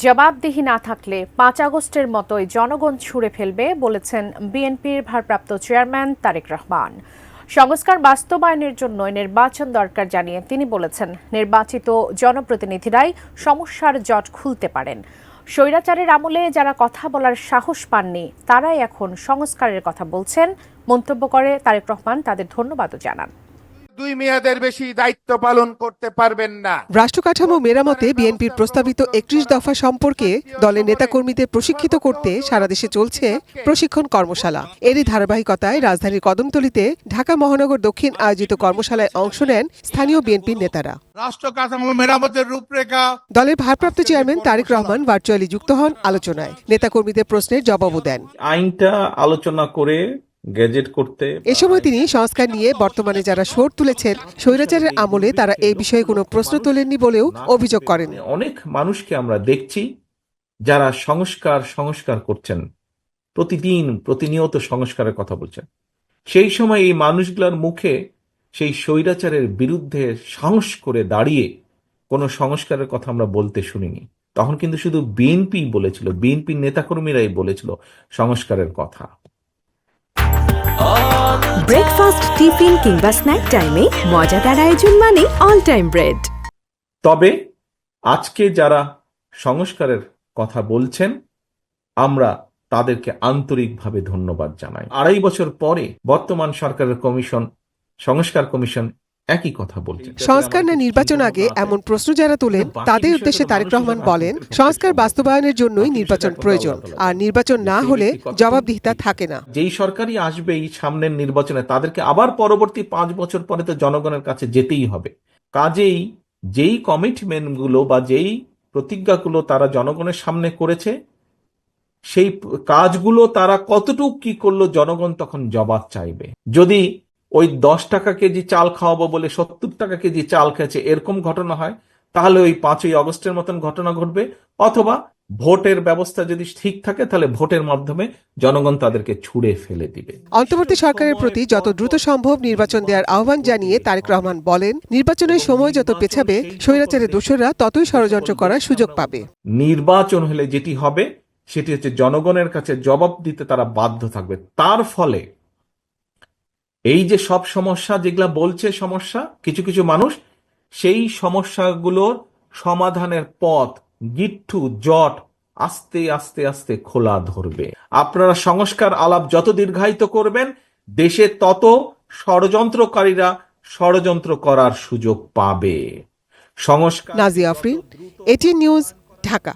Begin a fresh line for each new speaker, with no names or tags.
জবাবদিহি না থাকলে ৫ আগস্টের মতোই জনগণ ছুড়ে ফেলবে বলেছেন বিএনপির ভারপ্রাপ্ত চেয়ারম্যান তারেক রহমান। সংস্কার বাস্তবায়নের জন্য নির্বাচন দরকার জানিয়ে তিনি বলেছেন, নির্বাচিত জনপ্রতিনিধিরাই সমস্যার জট খুলতে পারেন। স্বৈরাচারের আমলে যারা কথা বলার সাহস পাননি তারাই এখন সংস্কারের কথা বলছেন। মন্তব্য করে তারেক রহমান তাদের ধন্যবাদও জানান।
2 মেয়াদের বেশি দায়িত্ব পালন করতে পারবেন না।
রাষ্ট্র কাঠামো মেরামতে বিএনপির প্রস্তাবিত 31 দফা সম্পর্কে দলের নেতাকর্মীদের প্রশিক্ষিত করতে সারা দেশে চলছে প্রশিক্ষণ কর্মশালা। এরই ধারাবাহিকতায় রাজধানীর কদমতলীতে ঢাকা মহানগর দক্ষিণ আয়োজিত কর্মশালায় অংশ নেন স্থানীয় বিএনপির নেতারা।
রাষ্ট্র কাঠামো মেরামতের রূপরেখা।
দলের ভারপ্রাপ্ত চেয়ারম্যান তারেক রহমান ভার্চুয়ালি যুক্ত হন আলোচনায়। নেতাকর্মীদের প্রশ্নের জবাবও দেন।
আইনটা আলোচনা করে গেজেট করতে।
এ সময় তিনি সংস্কার নিয়ে বর্তমানে যারা সোর তুলেছেন, স্বৈরাচারের আমলে তারা এই বিষয়ে কোনো প্রশ্ন তোলেননি বলেও অভিযোগ করেন।
অনেক মানুষকে আমরা দেখছি যারা সংস্কার করছেন, প্রতিনিয়ত সংস্কারের কথা বলছেন। সেই সময় এই মানুষগুলোর মুখে সেই স্বৈরাচারের বিরুদ্ধে সাহস করে দাঁড়িয়ে কোনো সংস্কারের কথা আমরা বলতে শুনিনি। তখন কিন্তু শুধু বিএনপি বলেছিল, বিএনপির নেতাকর্মীরাই বলেছিল সংস্কারের কথা।
ব্রেকফাস্ট, টিফিন কিংবা স্ন্যাক টাইমে মজাদার আয়োজন মানে অল টাইম ব্রেড।
তবে আজকে যারা সংস্কারের কথা বলছেন, আমরা তাদেরকে আন্তরিকভাবে ধন্যবাদ জানাই। 2.5 বছর পরে বর্তমান সরকারের সংস্কার কমিশন একই কথা বলছে।
সংস্কার না নির্বাচন আগে এমন প্রশ্ন যারা তোলেন তাদের উদ্দেশ্যে তারেক রহমান বলেন, সংস্কার বাস্তবায়নের জন্যই নির্বাচন প্রয়োজন, আর নির্বাচন না হলে জবাবদিহিতা থাকে না।
যেই সরকারই আসবে এই সামনের নির্বাচনে, তাদেরকে আবার পরবর্তী 5 বছর পরে তো জনগণের কাছে যেতেই হবে। কাজেই যেই কমিটমেন্টগুলো বা যেই প্রতিজ্ঞাগুলো তারা জনগণের সামনে করেছে, সেই কাজগুলো তারা কতটুকু কি করলো, জনগণ তখন জবাব চাইবে। যদি ওই 10 টাকা কেজি চাল খাওয়াবো বলে 70 টাকা কেজি চাল খেয়েছে, এরকম ঘটনা হয়, তাহলে ওই 5ই আগস্টের মতন ঘটনা ঘটবে। অথবা ভোটের ব্যবস্থা যদি ঠিক থাকে, তাহলে ভোটের মাধ্যমে জনগণ তাদেরকে ছুড়ে ফেলে দিবে।
অন্তর্বর্তী সরকারের প্রতি যত দ্রুত সম্ভব নির্বাচন দেওয়ার আহ্বান জানিয়ে তারেক রহমান বলেন, নির্বাচনের সময় যত পেছাবে স্বৈরাচারের দোসররা ততই ষড়যন্ত্র করার সুযোগ পাবে।
নির্বাচন হলে যেটি হবে সেটি হচ্ছে জনগণের কাছে জবাব দিতে তারা বাধ্য থাকবে। তার ফলে এই যে সব সমস্যা যেগুলা বলছে সমস্যা, কিছু মানুষ সেই সমস্যাগুলোর সমাধানের পথ গিট্টু জট আস্তে আস্তে আস্তে খোলা ধরবে। আপনারা সংস্কার আলাপ যত দীর্ঘায়িত করবেন, দেশে তত ষড়যন্ত্রকারীরা ষড়যন্ত্র করার সুযোগ পাবে।
Nazia Afrin, ATN news, Dhaka.